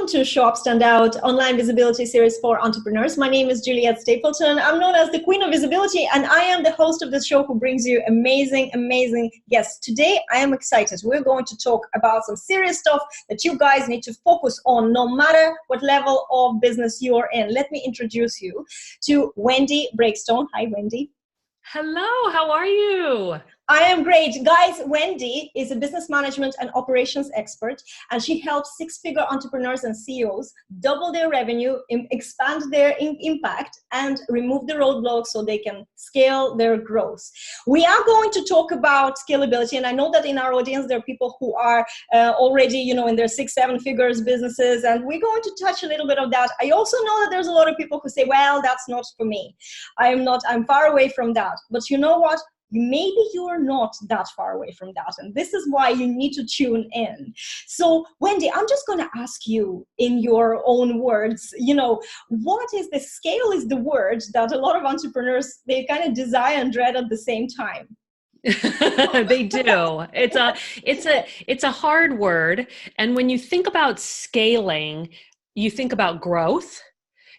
to Show Up, Stand Out online visibility series for entrepreneurs. My name is Juliette Stapleton. I'm known as the Queen of Visibility, and I am the host of this show who brings you amazing, amazing guests. Today, I am excited. We're going to talk about some serious stuff that you guys need to focus on no matter what level of business you're in. Let me introduce you to Wendy Breakstone. Hi, Wendy. Hello, how are you? I am great. Guys, Wendy is a business management and operations expert, and she helps six-figure entrepreneurs and CEOs double their revenue, expand their impact, and remove the roadblocks so they can scale their growth. We are going to talk about scalability, and I know that in our audience there are people who are already, in their 6-7 figures businesses, and we're going to touch a little bit of that. I also know that there's a lot of people who say, well, that's not for me. I'm far away from that. But you know what? Maybe you're not that far away from that. And this is why you need to tune in. So, Wendy, I'm just going to ask you in your own words, what is the scale is the word that a lot of entrepreneurs, they kind of desire and dread at the same time. They do. It's a hard word. And when you think about scaling, you think about growth,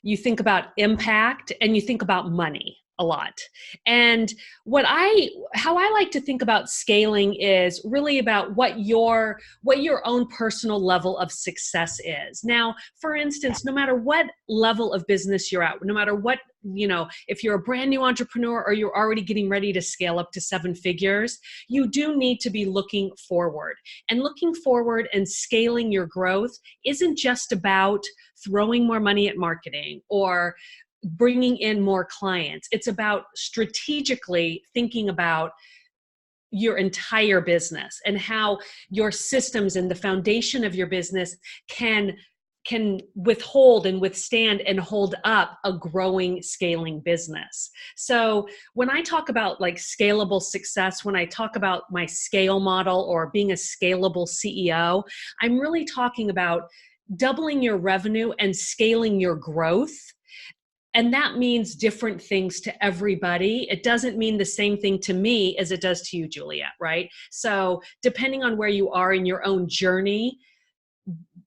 you think about impact, and you think about money a lot. And how I like to think about scaling is really about what your own personal level of success is. Now, for instance, no matter what level of business you're at, no matter what, if you're a brand new entrepreneur or you're already getting ready to scale up to 7 figures, you do need to be looking forward. And looking forward and scaling your growth isn't just about throwing more money at marketing or bringing in more clients. It's about strategically thinking about your entire business and how your systems and the foundation of your business can withhold and withstand and hold up a growing, scaling business. So when I talk about like scalable success, when I talk about my scale model or being a scalable CEO, I'm really talking about doubling your revenue and scaling your growth. And that means different things to everybody. It doesn't mean the same thing to me as it does to you, Juliette, right? So depending on where you are in your own journey,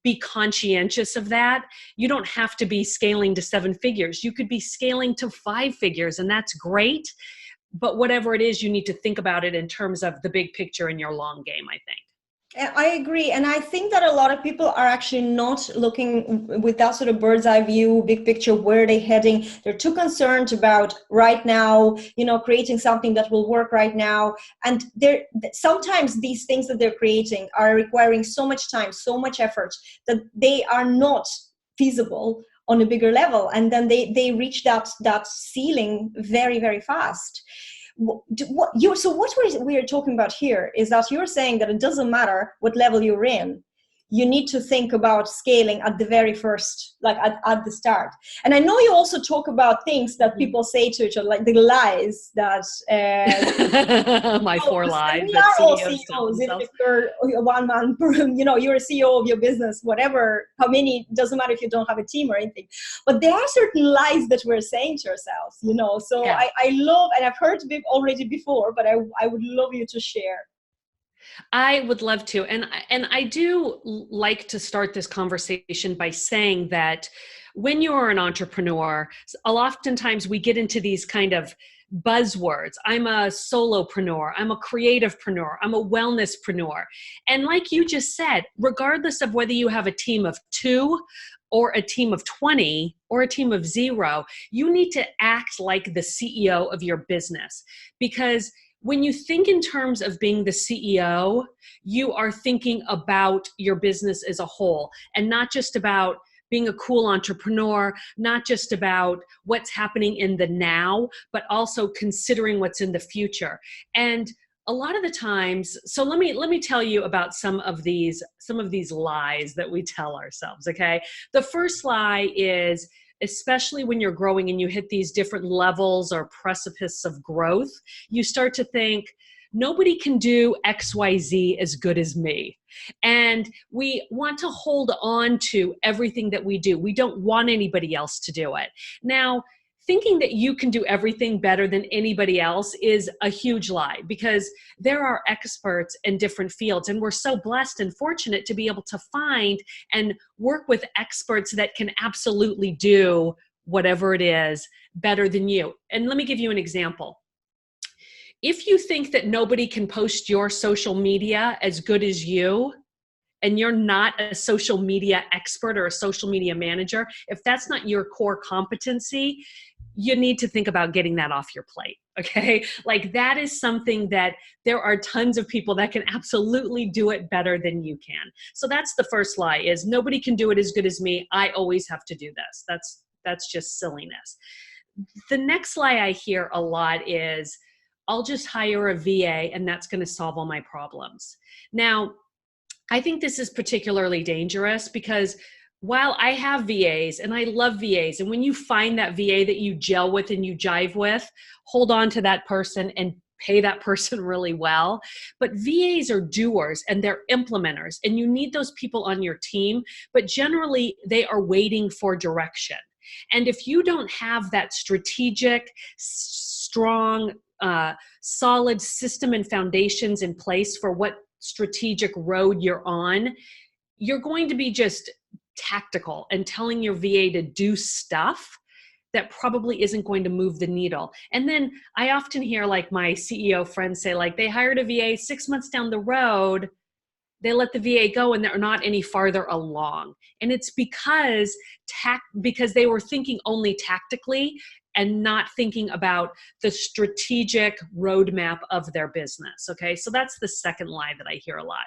be conscientious of that. You don't have to be scaling to 7 figures. You could be scaling to 5 figures, and that's great. But whatever it is, you need to think about it in terms of the big picture in your long game, I think. I agree. And I think that a lot of people are actually not looking with that sort of bird's eye view, big picture, where they're heading. They're too concerned about right now, creating something that will work right now. And sometimes these things that they're creating are requiring so much time, so much effort that they are not feasible on a bigger level. And then they reach that ceiling very, very fast. What we are talking about here is that you're saying that it doesn't matter what level you're in. You need to think about scaling at the very first, like at the start. And I know you also talk about things that people say to each other, like the lies that... My 4 lies. We are all CEOs. If you're a one-man, you're a CEO of your business, whatever, how many, doesn't matter if you don't have a team or anything. But there are certain lies that we're saying to ourselves, So yeah. I love, and I've heard already before, but I would love you to share. I would love to. And I do like to start this conversation by saying that when you're an entrepreneur, oftentimes we get into these kind of buzzwords. I'm a solopreneur. I'm a creativepreneur. I'm a wellnesspreneur. And like you just said, regardless of whether you have a team of 2 or a team of 20 or a team of 0, you need to act like the CEO of your business. Because when you think in terms of being the CEO, you are thinking about your business as a whole and not just about being a cool entrepreneur, not just about what's happening in the now, but also considering what's in the future. And a lot of the times, so let me tell you about some of these lies that we tell ourselves, okay? The first lie is, especially when you're growing and you hit these different levels or precipices of growth, you start to think, nobody can do XYZ as good as me. And we want to hold on to everything that we do. We don't want anybody else to do it. Now, thinking that you can do everything better than anybody else is a huge lie, because there are experts in different fields, and we're so blessed and fortunate to be able to find and work with experts that can absolutely do whatever it is better than you. And let me give you an example. If you think that nobody can post your social media as good as you, and you're not a social media expert or a social media manager, if that's not your core competency, you need to think about getting that off your plate, okay? Like, that is something that there are tons of people that can absolutely do it better than you can. So that's the first lie, is nobody can do it as good as me. I always have to do this. That's just silliness. The next lie I hear a lot is, I'll just hire a VA and that's going to solve all my problems. Now, I think this is particularly dangerous, because while I have VAs and I love VAs, and when you find that VA that you gel with and you jive with, hold on to that person and pay that person really well. But VAs are doers and they're implementers, and you need those people on your team, but generally they are waiting for direction. And if you don't have that strategic, strong, solid system and foundations in place for what strategic road you're on, you're going to be just tactical and telling your VA to do stuff that probably isn't going to move the needle. And then I often hear, like, my CEO friends say, like, they hired a VA 6 months down the road, they let the VA go and they're not any farther along. And it's because they were thinking only tactically and not thinking about the strategic roadmap of their business. Okay, so that's the second lie that I hear a lot.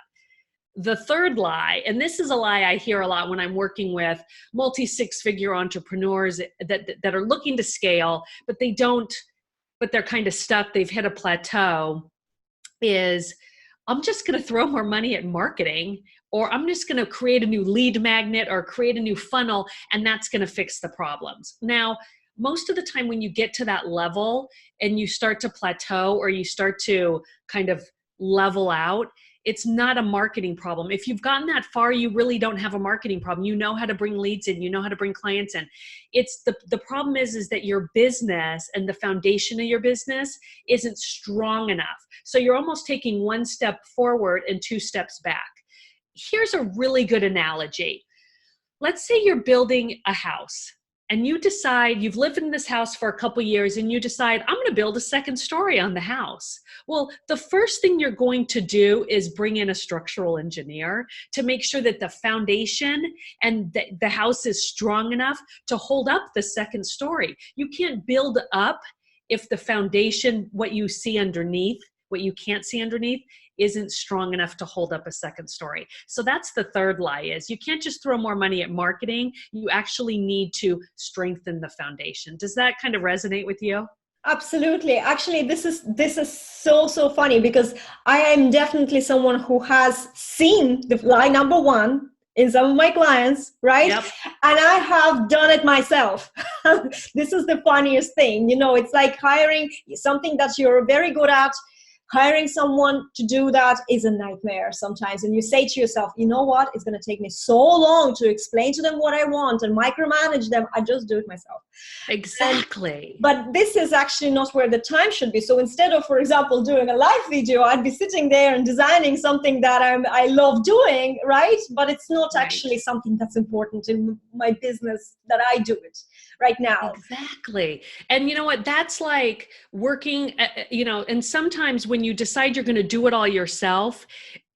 The third lie, and this is a lie I hear a lot when I'm working with multi-six-figure entrepreneurs that are looking to scale, but they're kind of stuck, they've hit a plateau, is, I'm just going to throw more money at marketing, or I'm just going to create a new lead magnet or create a new funnel, and that's going to fix the problems. Now, most of the time when you get to that level and you start to plateau or you start to kind of level out, it's not a marketing problem. If you've gotten that far, you really don't have a marketing problem. You know how to bring leads in, you know how to bring clients in. It's the problem is that your business and the foundation of your business isn't strong enough. So you're almost taking one step forward and two steps back. Here's a really good analogy. Let's say you're building a house, and you decide, you've lived in this house for a couple years, and you decide, I'm going to build a second story on the house. Well, the first thing you're going to do is bring in a structural engineer to make sure that the foundation and the house is strong enough to hold up the second story. You can't build up if the foundation, what you see underneath, what you can't see underneath, isn't strong enough to hold up a second story. So that's the third lie, is you can't just throw more money at marketing. You actually need to strengthen the foundation. Does that kind of resonate with you? Absolutely. Actually, this is so funny, because I am definitely someone who has seen the lie number one in some of my clients, right? Yep. And I have done it myself. This is the funniest thing. You know, it's like hiring something that you're very good at. Hiring someone to do that is a nightmare sometimes. And you say to yourself, you know what? It's going to take me so long to explain to them what I want and micromanage them. I just do it myself. Exactly. But this is actually not where the time should be. So instead of, for example, doing a live video, I'd be sitting there and designing something that I love doing, right? But it's not actually something that's important in my business that I do it right now. Exactly. And you know what? That's like working, and sometimes when you decide you're going to do it all yourself,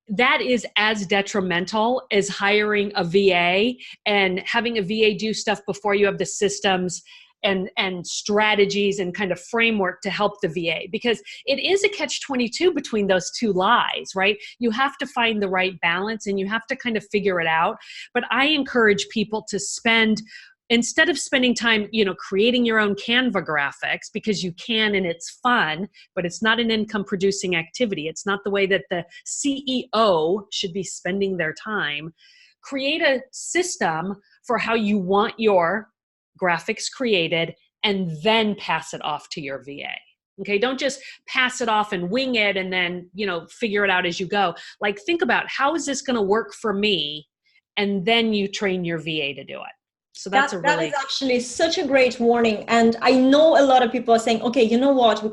that is as detrimental as hiring a VA and having a VA do stuff before you have the systems and strategies and kind of framework to help the VA, because it is a catch-22 between those two lies, right? You have to find the right balance and you have to kind of figure it out. But I encourage people to instead of spending time, creating your own Canva graphics, because you can and it's fun, but it's not an income producing activity. It's not the way that the CEO should be spending their time. Create a system for how you want your graphics created and then pass it off to your VA. Okay, don't just pass it off and wing it and then, figure it out as you go. Like, think about, how is this going to work for me? And then you train your VA to do it. So that's that is actually such a great warning. And I know a lot of people are saying, okay, you know what, we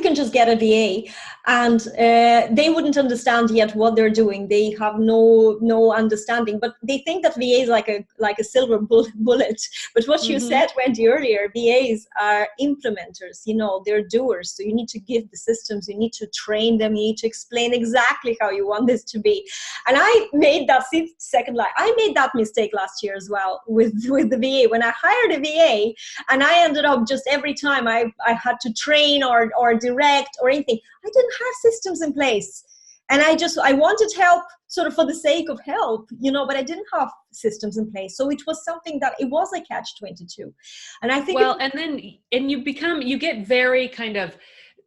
can just get a VA, and they wouldn't understand yet what they're doing. They have no understanding, but they think that VA is like a silver bullet. But what you said, Wendy, earlier, VAs are implementers. You know, they're doers. So you need to give the systems, you need to train them, you need to explain exactly how you want this to be. And I made that mistake last year as well with the VA. When I hired a VA, and I ended up just every time I had to train or direct or anything, I didn't have systems in place. And I wanted help sort of for the sake of help, you know, but I didn't have systems in place. So it was something that it was a catch-22. And I think you get very kind of,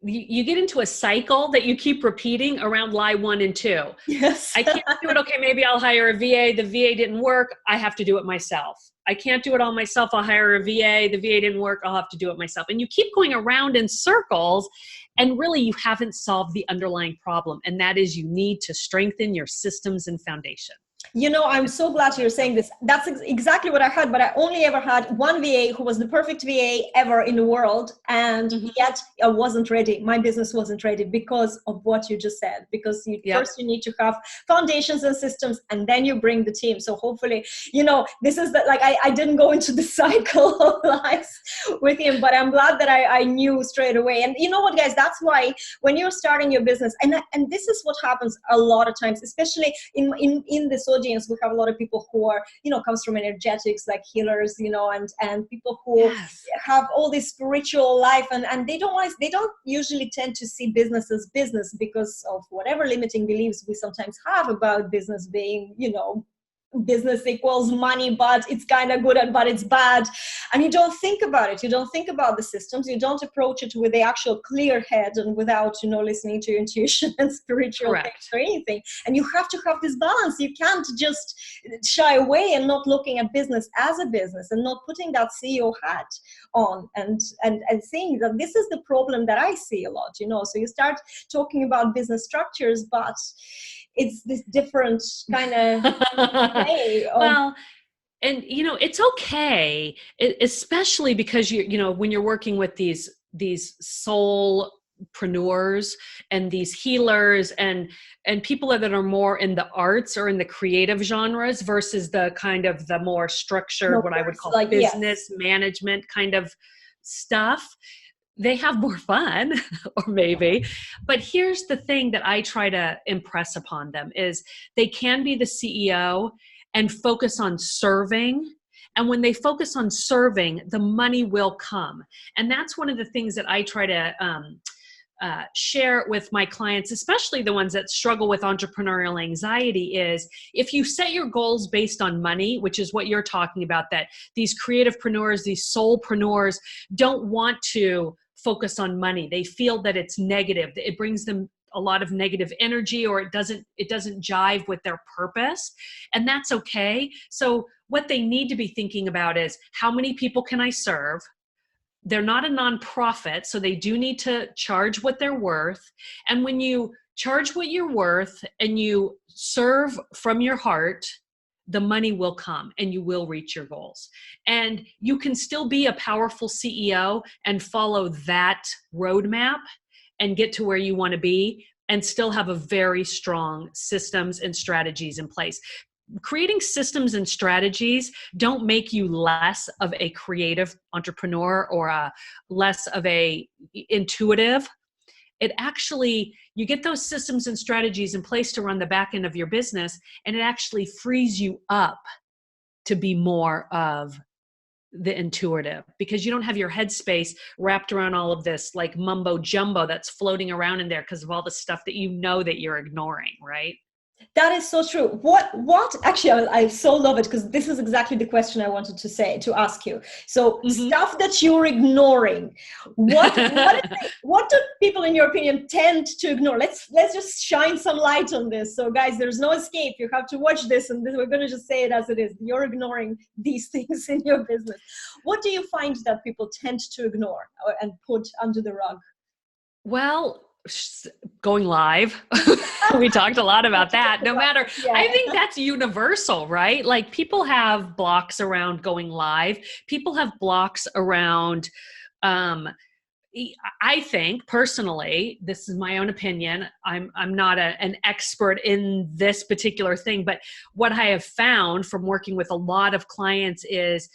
you get into a cycle that you keep repeating around lie 1 and 2. Yes. I can't do it. Okay, maybe I'll hire a VA. The VA didn't work. I have to do it myself. I can't do it all myself. I'll hire a VA. The VA didn't work. I'll have to do it myself. And you keep going around in circles, and really you haven't solved the underlying problem. And that is, you need to strengthen your systems and foundation. You know, I'm so glad you're saying this. That's exactly what I had, but I only ever had one VA who was the perfect VA ever in the world. And yet I wasn't ready. My business wasn't ready because of what you just said, because first you need to have foundations and systems, and then you bring the team. So hopefully, you know, this is I didn't go into the cycle of life with him, but I'm glad that I knew straight away. And you know what, guys, that's why when you're starting your business, and this is what happens a lot of times, especially in this audience, we have a lot of people who are, you know, comes from energetics, like healers, you know, and people who have all this spiritual life, and they don't usually tend to see business as business because of whatever limiting beliefs we sometimes have about business being, you know, business equals money, but it's kind of good but it's bad. And you don't think about it. You don't think about the systems. You don't approach it with the actual clear head and without, you know, listening to your intuition and spiritual text or anything. And you have to have this balance. You can't just shy away and not looking at business as a business and not putting that CEO hat on and seeing that this is the problem that I see a lot, you know. So you start talking about business structures, but it's this different kind of way of, well, and you know, it's okay, especially because you know, when you're working with these soulpreneurs and these healers and people that are more in the arts or in the creative genres versus the kind of the more structured, what I would call business management kind of stuff. They have more fun, or maybe. But here's the thing that I try to impress upon them is they can be the CEO and focus on serving. And when they focus on serving, the money will come. And that's one of the things that I try to share with my clients, especially the ones that struggle with entrepreneurial anxiety, is if you set your goals based on money, which is what you're talking about, that these creativepreneurs, these soulpreneurs don't want to focus on money. They feel that it's negative. It brings them a lot of negative energy, or it doesn't jive with their purpose. And that's okay. So what they need to be thinking about is, how many people can I serve? They're not a nonprofit, so they do need to charge what they're worth. And when you charge what you're worth and you serve from your heart, the money will come and you will reach your goals. And you can still be a powerful CEO and follow that roadmap and get to where you want to be and still have a very strong systems and strategies in place. Creating systems and strategies don't make you less of a creative entrepreneur or less of a intuitive. It actually, you get those systems and strategies in place to run the back end of your business, and it actually frees you up to be more of the intuitive, because you don't have your headspace wrapped around all of this like mumbo jumbo that's floating around in there because of all the stuff that you know that you're ignoring, right? That is so true. What actually, I so love it, because this is exactly the question I wanted to ask you. So stuff that you're ignoring, what do people, in your opinion, tend to ignore? Let's just shine some light on this. So guys, there's no escape. You have to watch this, and we're going to just say it as it is. You're ignoring these things in your business. What do you find that people tend to ignore and put under the rug? Well, going live. We talked a lot about that. No matter, Yeah. I think that's universal, right? Like people have blocks around going live. People have blocks around, I think personally, this is my own opinion. I'm not an expert in this particular thing, but what I have found from working with a lot of clients is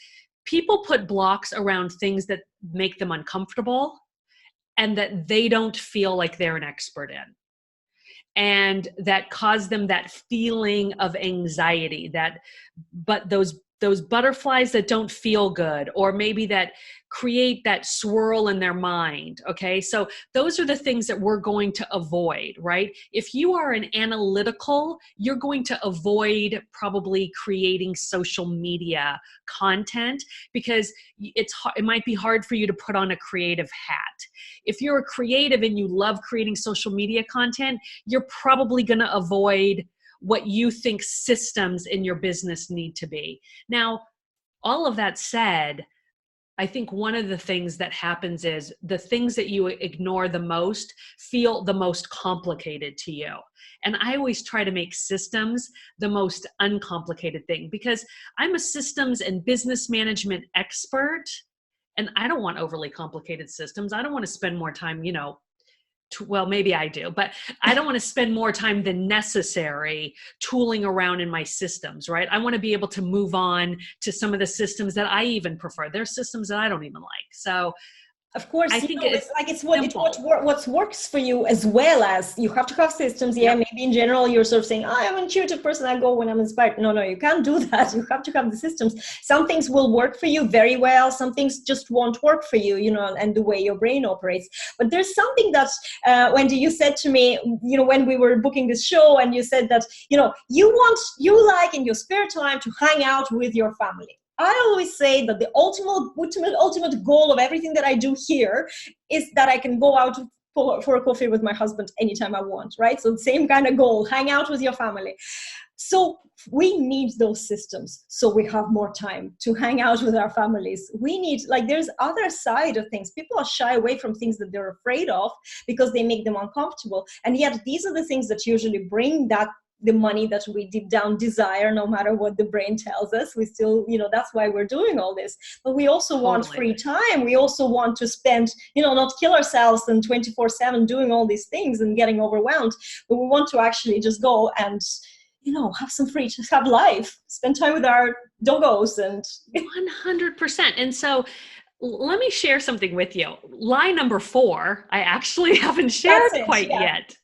people put blocks around things that make them uncomfortable and that they don't feel like they're an expert in. And that cause them that feeling of anxiety, but those butterflies that don't feel good, or maybe that create that swirl in their mind. Okay. So those are the things that we're going to avoid, right? If you are an analytical, you're going to avoid probably creating social media content because it might be hard for you to put on a creative hat. If you're a creative and you love creating social media content, you're probably going to avoid what you think systems in your business need to be. Now, all of that said, I think one of the things that happens is the things that you ignore the most feel the most complicated to you. And I always try to make systems the most uncomplicated thing because I'm a systems and business management expert, and I don't want overly complicated systems. I don't want to spend more time, well, maybe I do, but I don't want to spend more time than necessary tooling around in my systems, right? I want to be able to move on to some of the systems that I even prefer. There's systems that I don't even like. So of course, I think it's what works for you, as well as you have to have systems. Yeah, Yep. Maybe in general you're sort of saying, I'm an intuitive person, I go when I'm inspired. No, you can't do that. You have to have the systems. Some things will work for you very well. Some things just won't work for you, and the way your brain operates. But there's something that, Wendy, you said to me, when we were booking this show, and you said that, you like in your spare time to hang out with your family. I always say that the ultimate goal of everything that I do here is that I can go out for a coffee with my husband anytime I want, right? So the same kind of goal, hang out with your family. So we need those systems so we have more time to hang out with our families. We need, there's other side of things. People are shy away from things that they're afraid of because they make them uncomfortable. And yet these are the things that usually bring the money that we deep down desire, no matter what the brain tells us. We still, that's why we're doing all this. But we also want free time. We also want to spend, not kill ourselves and 24/7 doing all these things and getting overwhelmed. But we want to actually just go and, have some free, just have life, spend time with our doggos. And 100%. And so let me share something with you. Lie number 4, I actually haven't shared quite yet.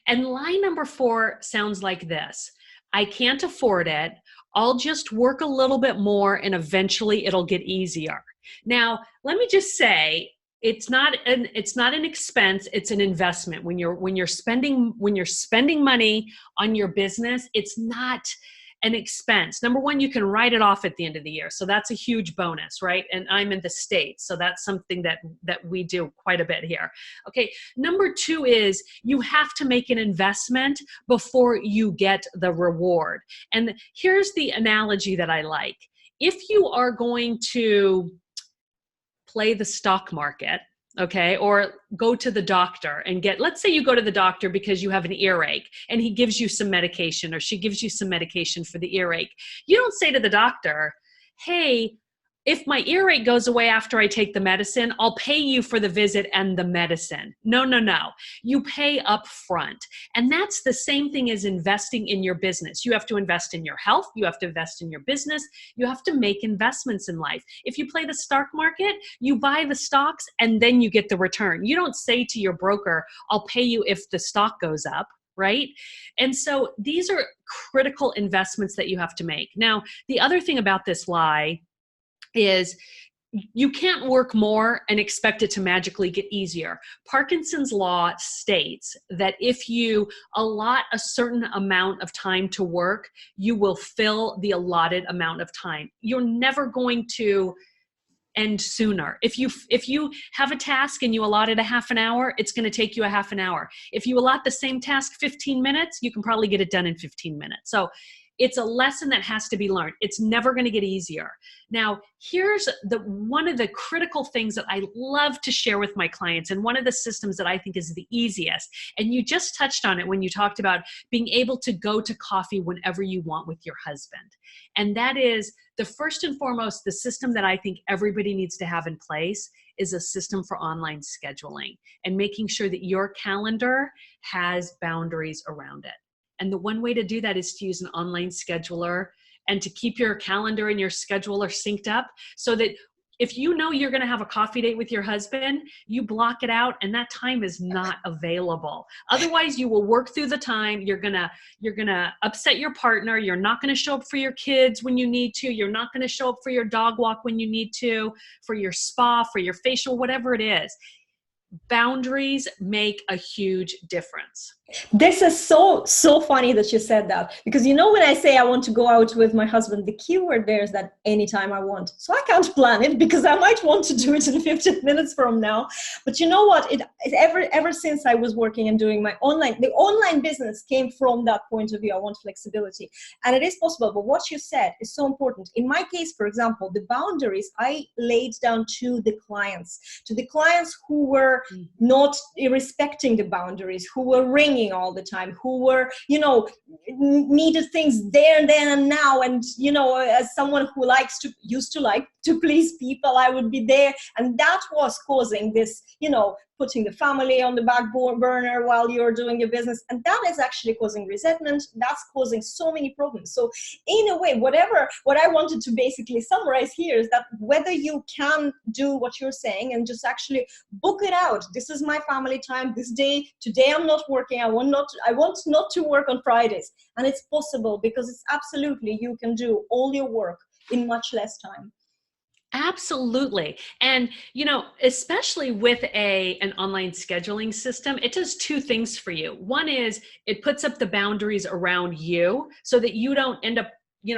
And line number 4 sounds like this. I can't afford it. I'll just work a little bit more and eventually it'll get easier. Now, let me just say, it's not an expense, it's an investment. When you're spending money on your business, it's not an expense. Number one, you can write it off at the end of the year. So that's a huge bonus, right? And I'm in the States, so that's something that we do quite a bit here. Okay. Number 2 is you have to make an investment before you get the reward. And here's the analogy that I like. If you are going to play the stock market, okay, or go to the doctor and let's say you go to the doctor because you have an earache and he gives you some medication or she gives you some medication for the earache. You don't say to the doctor, hey, if my earache goes away after I take the medicine, I'll pay you for the visit and the medicine. No. You pay up front. And that's the same thing as investing in your business. You have to invest in your health. You have to invest in your business. You have to make investments in life. If you play the stock market, you buy the stocks and then you get the return. You don't say to your broker, I'll pay you if the stock goes up. Right? And so these are critical investments that you have to make. Now, the other thing about this lie is you can't work more and expect it to magically get easier. Parkinson's Law states that if you allot a certain amount of time to work, you will fill the allotted amount of time. You're never going to end sooner. If you have a task and you allot it a half an hour, it's going to take you a half an hour. If you allot the same task 15 minutes, you can probably get it done in 15 minutes. So it's a lesson that has to be learned. It's never going to get easier. Now, here's one of the critical things that I love to share with my clients, and one of the systems that I think is the easiest. And you just touched on it when you talked about being able to go to coffee whenever you want with your husband. And that is the first and foremost, the system that I think everybody needs to have in place is a system for online scheduling and making sure that your calendar has boundaries around it. And the one way to do that is to use an online scheduler and to keep your calendar and your scheduler synced up so that if you know you're going to have a coffee date with your husband, you block it out and that time is not available. Otherwise, you will work through the time. You're going to upset your partner. You're not going to show up for your kids when you need to. You're not going to show up for your dog walk when you need to, for your spa, for your facial, whatever it is. Boundaries make a huge difference. This is so funny that you said that, because you know when I say I want to go out with my husband, the key word there is that anytime I want. So I can't plan it because I might want to do it in 15 minutes from now. But you know what? Ever since I was working and doing the online business came from that point of view. I want flexibility, and it is possible. But what you said is so important. In my case, for example, the boundaries I laid down to the clients who were not respecting the boundaries, who were ringing all the time, who were, needed things there and then and now. And, as someone who used to like to please people, I would be there. And that was causing this, putting the family on the back burner while you're doing your business. And that is actually causing resentment. That's causing so many problems. So in a way, what I wanted to basically summarize here is that whether you can do what you're saying and just actually book it out. This is my family time this day. Today I'm not working. I want not to work on Fridays. And it's possible because it's absolutely, you can do all your work in much less time. Absolutely. And, especially with an online scheduling system, it does two things for you. One is it puts up the boundaries around you so that you don't end up,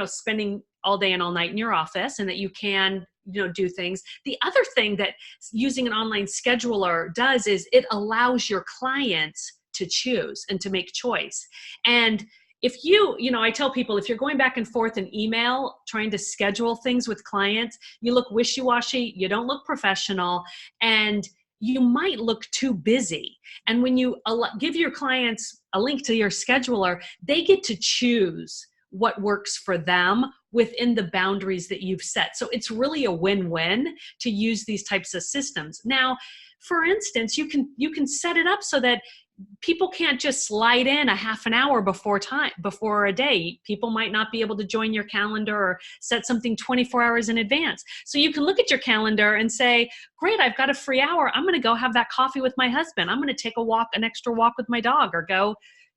spending all day and all night in your office, and that you can, do things. The other thing that using an online scheduler does is it allows your clients to choose and to make choice. And if I tell people, if you're going back and forth in email, trying to schedule things with clients, you look wishy-washy, you don't look professional, and you might look too busy. And when you give your clients a link to your scheduler, they get to choose what works for them within the boundaries that you've set. So it's really a win-win to use these types of systems. Now, for instance, you can set it up so that people can't just slide in a half an hour before a day. People might not be able to join your calendar or set something 24 hours in advance. So you can look at your calendar and say, great, I've got a free hour. I'm going to go have that coffee with my husband. I'm going to take an extra walk with my dog, or go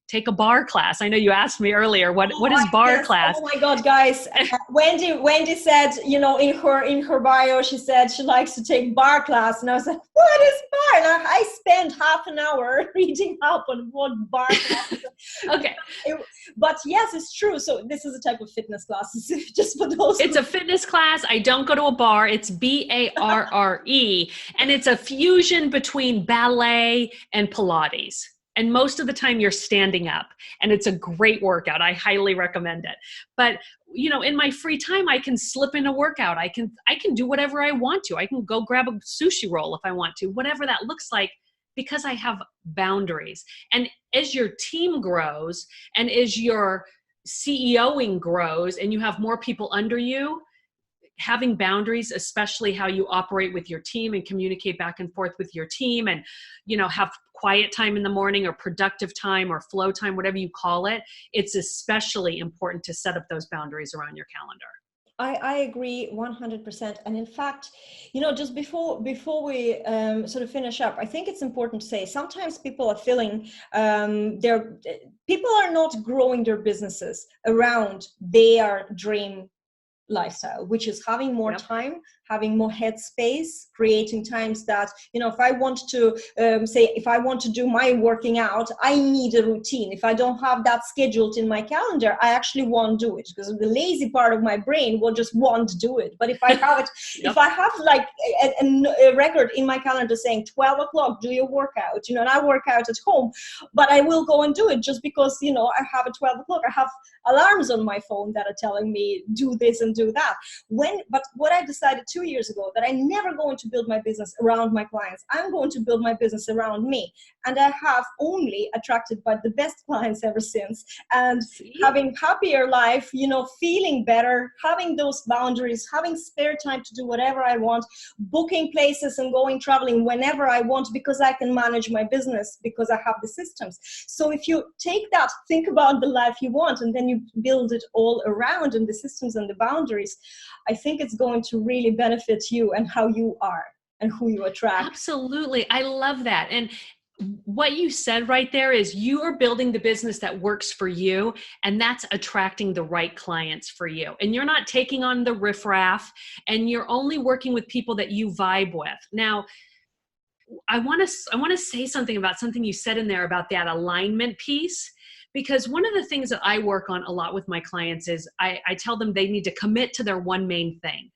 take a bar class. I know you asked me earlier, what is bar class? Oh my God, guys. Wendy said, in her bio, she said she likes to take bar class. And I was like, what is bar? And I spent half an hour reading up on what bar class is. Okay. But yes, it's true. So this is a type of fitness class, just for those. It's a fitness class. I don't go to a bar. It's BARRE. And it's a fusion between ballet and Pilates. And most of the time you're standing up, and it's a great workout. I highly recommend it. But, in my free time, I can slip in a workout. I can do whatever I want to. I can go grab a sushi roll if I want to, whatever that looks like, because I have boundaries. And as your team grows and as your CEOing grows and you have more people under you, having boundaries, especially how you operate with your team and communicate back and forth with your team, and, have quiet time in the morning or productive time or flow time, whatever you call it, it's especially important to set up those boundaries around your calendar. I agree 100%. And in fact, just before we sort of finish up, I think it's important to say sometimes people are feeling people are not growing their businesses around their dream lifestyle, which is having more time, having more headspace, creating times that, if I want to if I want to do my working out, I need a routine. If I don't have that scheduled in my calendar, I actually won't do it, because the lazy part of my brain will just won't do it. But if I have it, if I have like a record in my calendar saying 12 o'clock, do your workout, and I work out at home, but I will go and do it just because, I have a 12 o'clock. I have alarms on my phone that are telling me do this and do that. But what I decided 2 years ago, that I'm never going to build my business around my clients. I'm going to build my business around me. And I have only attracted by the best clients ever since. And having happier life, feeling better, having those boundaries, having spare time to do whatever I want, booking places and going traveling whenever I want, because I can manage my business, because I have the systems. So if you take that, think about the life you want, and then you build it all around in the systems and the boundaries, I think it's going to really benefit you and how you are and who you attract. Absolutely. I love that. And what you said right there is you are building the business that works for you, and that's attracting the right clients for you. And you're not taking on the riffraff, and you're only working with people that you vibe with. Now, I want to say something about something you said in there about that alignment piece, because one of the things that I work on a lot with my clients is I tell them they need to commit to their one main thing.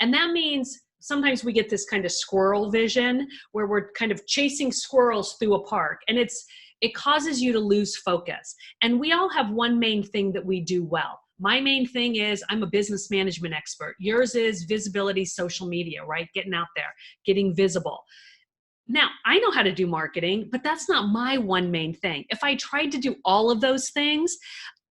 And that means sometimes we get this kind of squirrel vision where we're kind of chasing squirrels through a park, and it causes you to lose focus. And we all have one main thing that we do well. My main thing is I'm a business management expert. Yours is visibility, social media, right? Getting out there, getting visible. Now, I know how to do marketing, but that's not my one main thing. If I tried to do all of those things,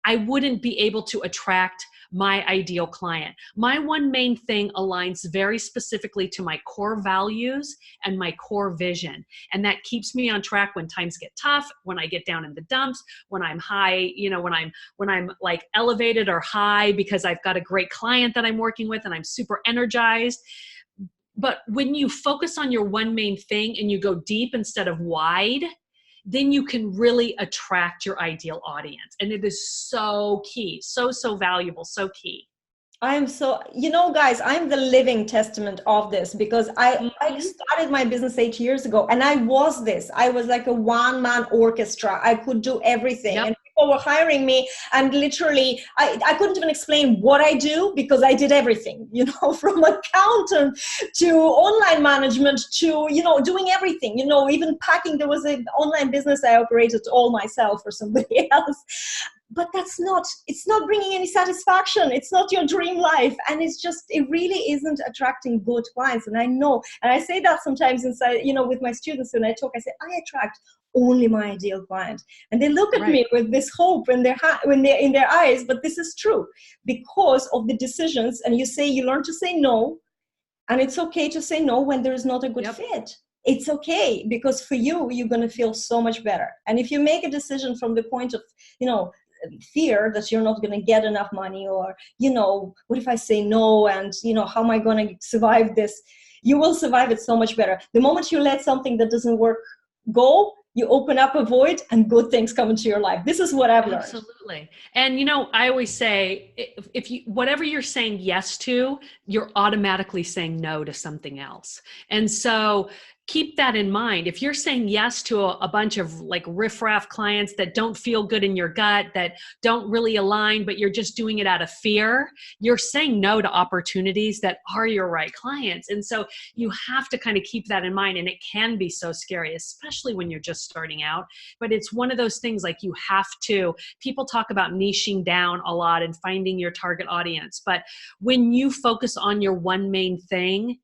I wouldn't be able to attract my ideal client. My one main thing aligns very specifically to my core values and my core vision. And that keeps me on track when times get tough, when I get down in the dumps, when I'm high, when I'm like elevated or high because I've got a great client that I'm working with and I'm super energized. But when you focus on your one main thing and you go deep instead of wide, then you can really attract your ideal audience. And it is so key, so valuable, so key. Guys, I'm the living testament of this, because I started my business 8 years ago, and I was like a one-man orchestra. I could do everything. Yep. And people were hiring me, and literally I couldn't even explain what I do, because I did everything, from accountant to online management to, doing everything, even packing. There was an online business I operated all myself for somebody else. But it's not bringing any satisfaction. It's not your dream life. And it really isn't attracting good clients. And I know, and I say that sometimes inside, with my students when I talk, I say, I attract only my ideal client. And they look at me with this hope in their eyes, but this is true because of the decisions. And you learn to say no, and it's okay to say no when there is not a good fit. It's okay, because for you, you're going to feel so much better. And if you make a decision from the point of, fear that you're not going to get enough money, or, what if I say no, and, how am I going to survive this? You will survive it so much better. The moment you let something that doesn't work go, you open up a void and good things come into your life. This is what I've learned. Absolutely. And, I always say, if you, whatever you're saying yes to, you're automatically saying no to something else. And so keep that in mind. If you're saying yes to a bunch of like riffraff clients that don't feel good in your gut, that don't really align, but you're just doing it out of fear, you're saying no to opportunities that are your right clients. And so you have to kind of keep that in mind. And it can be so scary, especially when you're just starting out. But it's one of those things like you have to, people talk about niching down a lot and finding your target audience. But when you focus on your one main thing,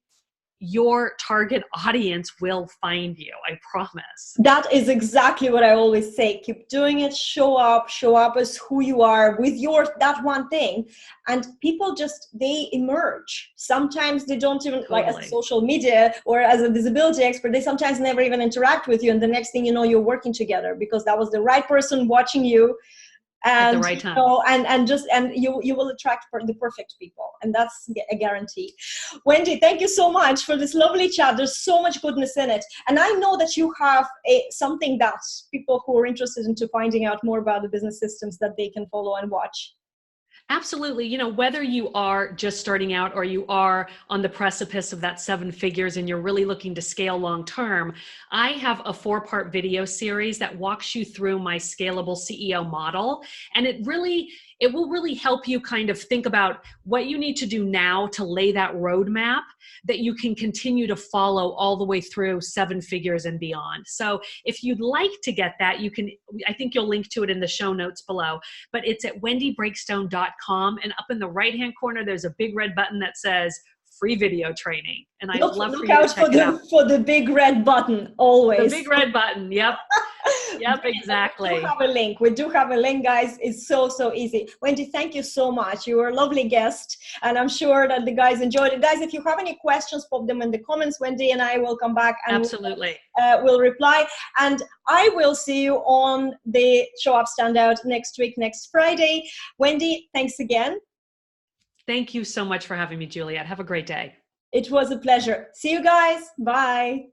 your target audience will find you. I promise. That is exactly what I always say. Keep doing it. Show up as who you are with that one thing. And people they emerge. Sometimes they don't even, like as a social media or as a visibility expert, they sometimes never even interact with you. And the next thing you know, you're working together because that was the right person watching you. And, at the right time. And you will attract the perfect people, and that's a guarantee. Wendy, thank you so much for this lovely chat. There's so much goodness in it, and I know that you have something that people who are interested into finding out more about the business systems that they can follow and watch. Absolutely. You know, whether you are just starting out or you are on the precipice of that 7 figures and you're really looking to scale long term, I have a 4-part video series that walks you through my scalable CEO model. And it will really help you kind of think about what you need to do now to lay that roadmap that you can continue to follow all the way through 7 figures and beyond. So if you'd like to get that, I think you'll link to it in the show notes below, but it's at wendybreakstone.com, and up in the right-hand corner, there's a big red button that says free video training. And I'd love for you to check it out. For the big red button, always. The big red button, yep. Yep, exactly. We do have a link. We do have a link, guys. It's so easy. Wendy, thank you so much. You were a lovely guest, and I'm sure that the guys enjoyed it. Guys, if you have any questions, pop them in the comments. Wendy and I will come back and absolutely we'll reply. And I will see you on the Show Up Standout next week, next Friday. Wendy, thanks again. Thank you so much for having me, Juliette. Have a great day. It was a pleasure. See you guys. Bye.